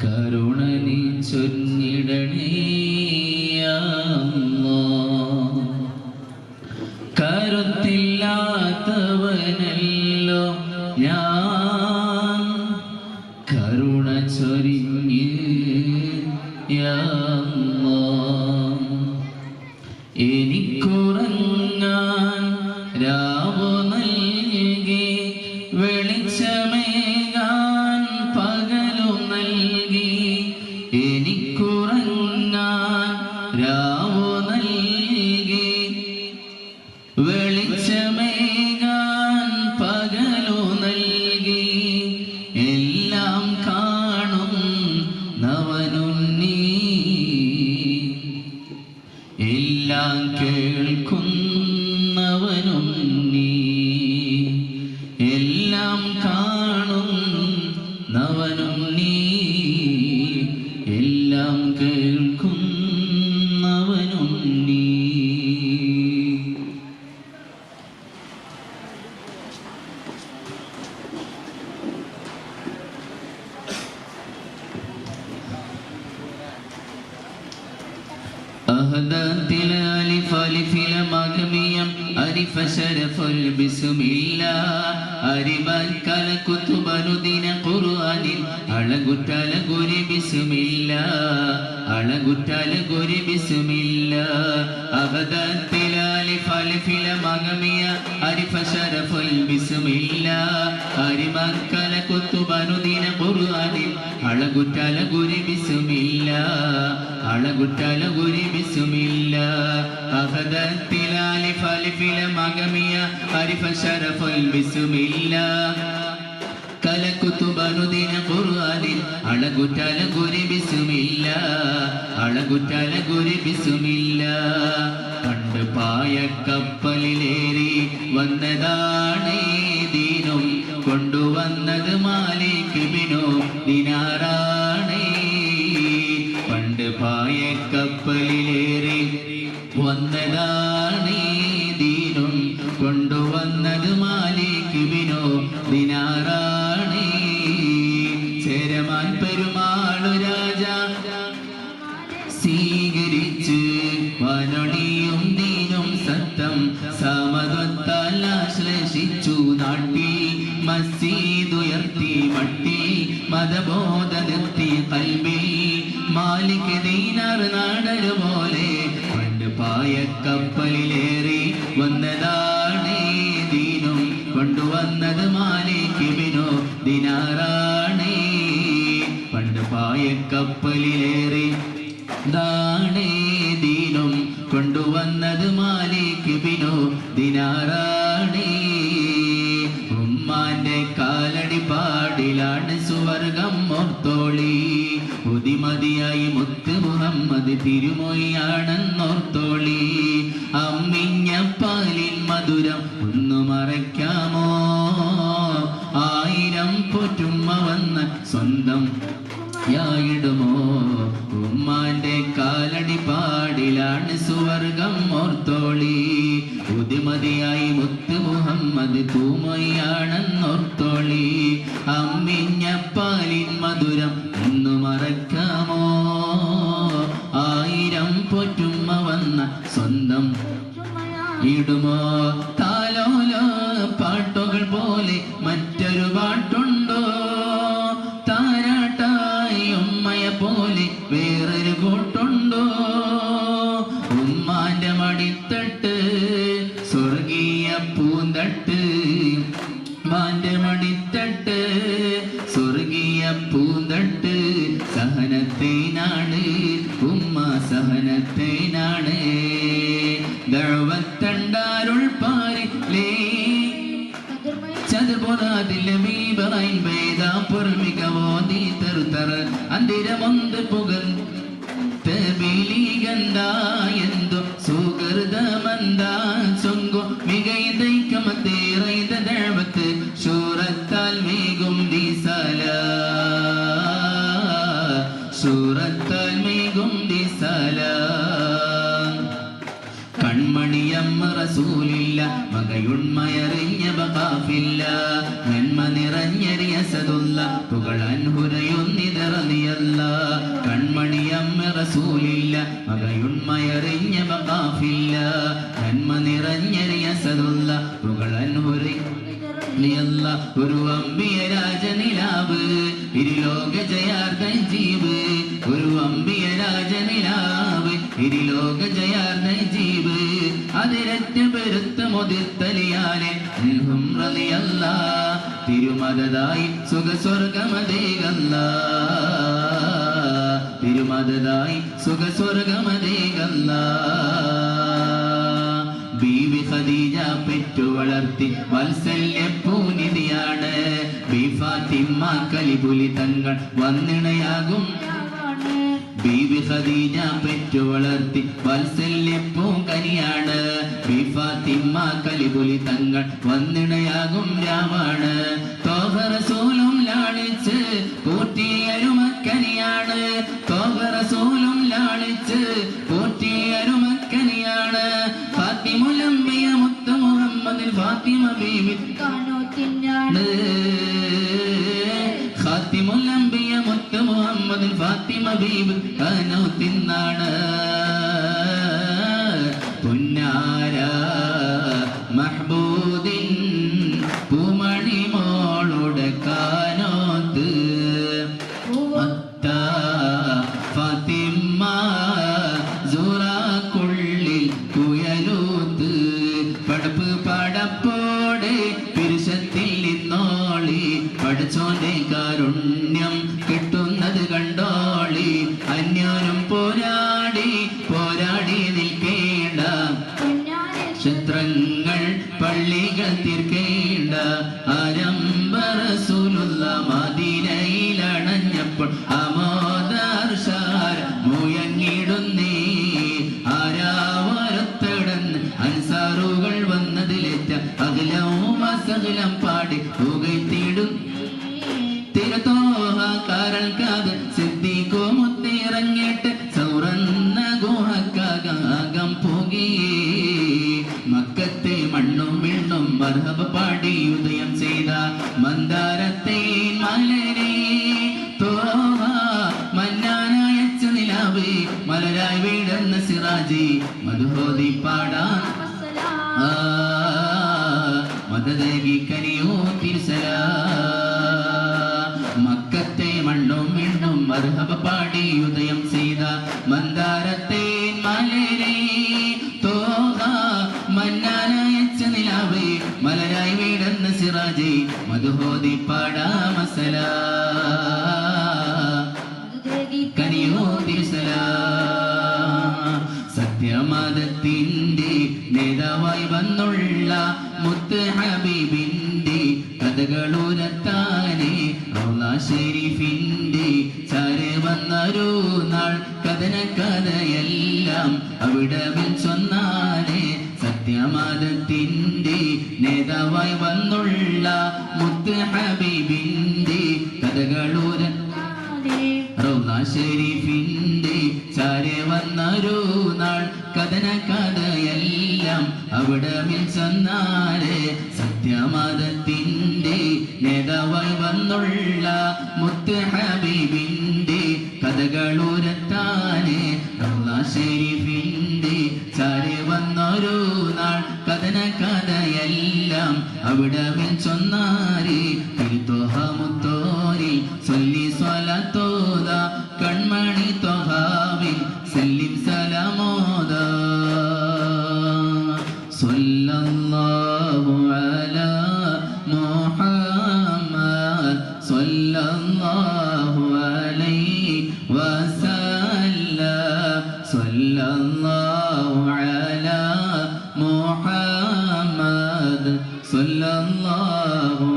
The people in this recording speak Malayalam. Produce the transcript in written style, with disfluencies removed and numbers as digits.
കരുണനി ചൊല്ലിടണേ കരുത്തില്ലാത്തവനല്ലോ ഞാൻ കരുണ ചൊരിഞ്ഞ് എനിക്കുറങ്ങാൻ രാവു നൽകി വെളിച്ചമേകാൻ പകലും നൽകി എനിക്കുറങ്ങാൻ രാവു നൽകി വെളിച്ചമേകാൻ പകലു നൽകി എല്ലാം കാണും നവനുണ്ണി എല്ലാം കേൾക്കുന്നവനുണ്ണി എല്ലാം കാണും നവനുണ്ണി എല്ലാം കേൾക്കുന്നവനുണ്ണി. أهدت الألف ألف لمغميم ألف شرف بسم الله أربان كالكتب ندين قرآن ألغتال غري بسم الله ألغتال غري بسم الله أهدت الألف ألف لمغميم ألف شرف بسم الله أربان كالكتب ندين قرآن ألغتال غري بسم الله ألغتال غري بسم الله أخذت الألف ألف لمغمية ألف شرف بسم الله كالكتب ندين قرآن ألغتال غري بسم الله ألغتال غري بسم الله പണ്ട് പായക്കപ്പലിലേറി വന്നതാണ് ദീനും കൊണ്ടുവന്നത് മാലിക് ബിനു ദിനാറാണ്. പണ്ട് പായക്കപ്പലിലേറി വന്നതാണ് ദീനും കൊണ്ടുവന്നത് മാലിക് ബിനു ദിനാറാണ്. ചേരമാൻ പെരുമാളു രാജ സ്വീകരിച്ച് വനൊളിയും ദീനും സത്തം സമത്വത്താൽ ആശ്ലേഷിച്ചു നാട്ടി മസ്ജിദുയർത്തി മട്ടി മതബോധ നിർത്തി കൽബിൽ മാലിക് ദീനാർ നാടരു പോലെ പണ്ട് പായക്കപ്പലിലേറി വന്നതാണ് ദീനും കൊണ്ടുവന്നത് മാലിക് ബിനു ദിനാറാണ്. പണ്ട് പായക്കപ്പലിലേറി ദാണേ ദീനും കൊണ്ടുവന്നത് മാലിക് ബിനു ദിനാറാണ്. ഉമ്മാന്റെ കാലടി പാടിലാണ് സുവർഗം ഓർത്തോളി. പുതിമതിയായി മുത്ത് മുഹമ്മദ് തിരുമൊഴിയാണെന്നോർത്തോളി. അമ്മിഞ്ഞ പാലിൻ മധുരം ഒന്നു മറയ്ക്കാമോ? ആയിരം പൊറ്റുമ്മ വന്ന സ്വന്തം യായിടുമോ? ഉമ്മാന്റെ കാലടി പാടിലാണ് സുവർഗം ഓർത്തോളി. പുതിമതിയായി മുത്ത് മുഹമ്മദ് തൂമൊഴിയാണെന്നോർത്തോളി. അമ്മിഞ്ഞ പാലിൻ മധുരം ഒന്നു മറക്കാമോ? ആയിരം പൊറ്റുമ്മ വന്ന സ്വന്തം ഇടുമോ? താലോലോ പാട്ടുകൾ പോലെ മറ്റൊരു പാട്ടുണ്ടോ? താരാട്ടായി ഉമ്മയെ പോലെ വേറൊരു കൂട്ടുണ്ടോ? ഉമ്മാന്റെ മടിത്തട്ട് സ്വർഗീയ പൂന്തട്ട്. മാന്റെ മടിത്തട്ട് സ്വർഗീയ പൂന്തട്ട്. സഹനത്തേനാണ് ഉമ്മ സഹനത്തേനാണ്. ദഅവത്തണ്ടാരുൾ പാരിലേ ചതുപൊറാതില്ലമീബറൈൻ വേദാ പൊർമികവോദി തരുതർ അന്തിരമൊന്ത് പുകൻ തെബിലിഗന്ത എന്തു സുഹൃതമന്ത ചൊങ്കു മികൈതൈക്കമത്തേറൈത ദഅവത്ത് ശൂറത്താൽ മേകും ദിസല ശൂറത്താൽ മേകും ദിസല. കൺമണിയമ്മ റസൂലില്ല മകയുണ്മയ അറിഞ്ഞ ബഖാഫില്ല നന്മ നിറഞ്ഞരിയ സദുല്ല പുകളൻ ഹുരയുന്നിതറിയല്ല കൺമണിയമ്മ റസൂലില്ല മകയുണ്മയറിഞ്ഞ ബഖാഫില്ല നന്മ നിറഞ്ഞരിയ സദുല്ല പുകളൻ ഹുരയല്ല ഒരു അമ്പിയ രാജനിലാവ് ഇരുലോക ജയാർദ്ദ ജീവ് ഒരു അമ്പിയ രാജനിലാവ് ഇരുലോക ജയാർദ്ദ ജീവ് അതിരറ്റ പെരുത്ത മുതിർത്തലിയാലെ റളിയല്ല തിരുമദതായി സുഖസ്വർഗമതേകല്ല തിരുമദതായി സുഖസ്വർഗമതേകല്ല ബീവി ഖദീജ പെറ്റു വളർത്തി വാത്സല്യ പൂനിധിയാണ് ബി ഫാത്തിമ കലിപുലി തങ്ങൾ വന്നിണയാകും ബീവി ഖദീജ പെറ്റു വളർത്തി വാത്സല്യ പൂങ്കനിയാണ് ബി ഫാത്തിമ കലിപുലി തങ്ങൾ വന്നിണയാകും രാമാണ് തോഹ റസൂലും ലാളിച്ച് പോറ്റിയരുമക്കനിയാണ് തോഹ റസൂലും ലാളിച്ച് പോറ്റിയരുമക്കനിയാണ് ഫാത്തിമുലംബിയ മുത്ത് മുഹമ്മദിൽ ഫാത്തിമ ബീവി കാനോത്തിനാണ് ഫാത്തിമുലംബിയ മുത്ത് മുഹമ്മദിൽ ഫാത്തിമ ബീവി കാനോത്തിനാണ് പുന്നാര മഹ്ബൂദിൻ പൂമണി മോളുടെ കാനോത്ത് ഫാത്തിമ സൂറാക്കുള്ളിൽ കുയലൂത്ത് പടപ്പ് പടപ്പോടെ പിരിശത്തിൽ നിന്നോളി പഠിച്ചോന്റെ കാരുണ്യം കിട്ടുന്നത് കണ്ടോളി അന്യോനും പോരാടി പോരാടി നിൽക്കേണ്ട ക്ഷത്രങ്ങൾ പള്ളികൾ തീർക്കേണ്ട ആരംഭ റസൂലുള്ള മദീനയിലണഞ്ഞപ്പോൾ ആമോദർഷാർ മുയങ്ങിടുന്നേ ആരാവരത്തടന്ന് അൻസാറുകൾ വന്നതിലേറ്റ അകലവും അസകലം പാടി പുകഴ്ത്തിടും തിരത്തോഹ കാരൽക്കാത് സിദ്ദീഖോ മുത്തിറങ്ങിയിട്ട് സൗറന്ന ഗുഹക്കാകം പുകയേ മക്കത്തെ മണ്ണും വിണ്ണും മർഹബ പാടി ഉദയം ചെയ്ത മന്ദാരത്തെ മലരെ തോഹ മന്നാനയച്ച നിലാവ് മലരായി വീടുന്ന സിറാജി മധുഹോദി പാടാൻ മദദേവി കനിയോ തിരുസല മക്കത്തെ മണ്ണും വിണ്ണും മർഹബ പാടി ഉദയം ചെയ്ത മന്ദാരത്തെ മലരെ തോഹ മന്നാനയച്ച നിലാവ് മലരായി വീടുന്ന സിറാജി മധുഹോദി പാടാ മസല കനിയോ തിരുസല സത്യമതത്തിന്റെ നേതാവായി വന്നുള്ള മുത്ത് ഹബീബിന്റെ കഥകളുരത്താനെ റൗള ഷരീഫിന്റെ ചാരെ വന്നൊരു നാൾ കഥന കഥയെല്ലാം അവിടെ ചൊന്നാനെ സത്യമതത്തിന്റെ നേതാവായി വന്നുള്ള മുത്ത് ഹബീബിന്റെ കഥകളുരത്താനെ റൗള ഷരീഫിന്റെ ചാരെ വന്നൊരു നാൾ കഥന കഥയെല്ലാം അവിടെ ചെന്നാല് സത്യമതത്തിന്റെ നേതാവായി വന്നുള്ള മുത്ത് ഹബീബിന്റെ കഥകളുരത്താന് റൗള ഷരീഫിന്റെ ചാരെ വന്നൊരു നാൾ കഥന കഥയെല്ലാം അവിടെ ചെന്നാല് തിരുത്തോഹ മുത്തോരി ചൊല്ലി സ്വലത്തോത കൺമണി ത്വഹാവിൻ സല്ലിം സലാമോദ സ്വല്ലല്ലാഹു അലാ മുഹമ്മദ് സ്വല്ലല്ലാഹു അലൈഹി വസല്ലം സ്വല്ലല്ലാഹു അലാ മുഹമ്മദ് സ്വല്ലല്ലാഹു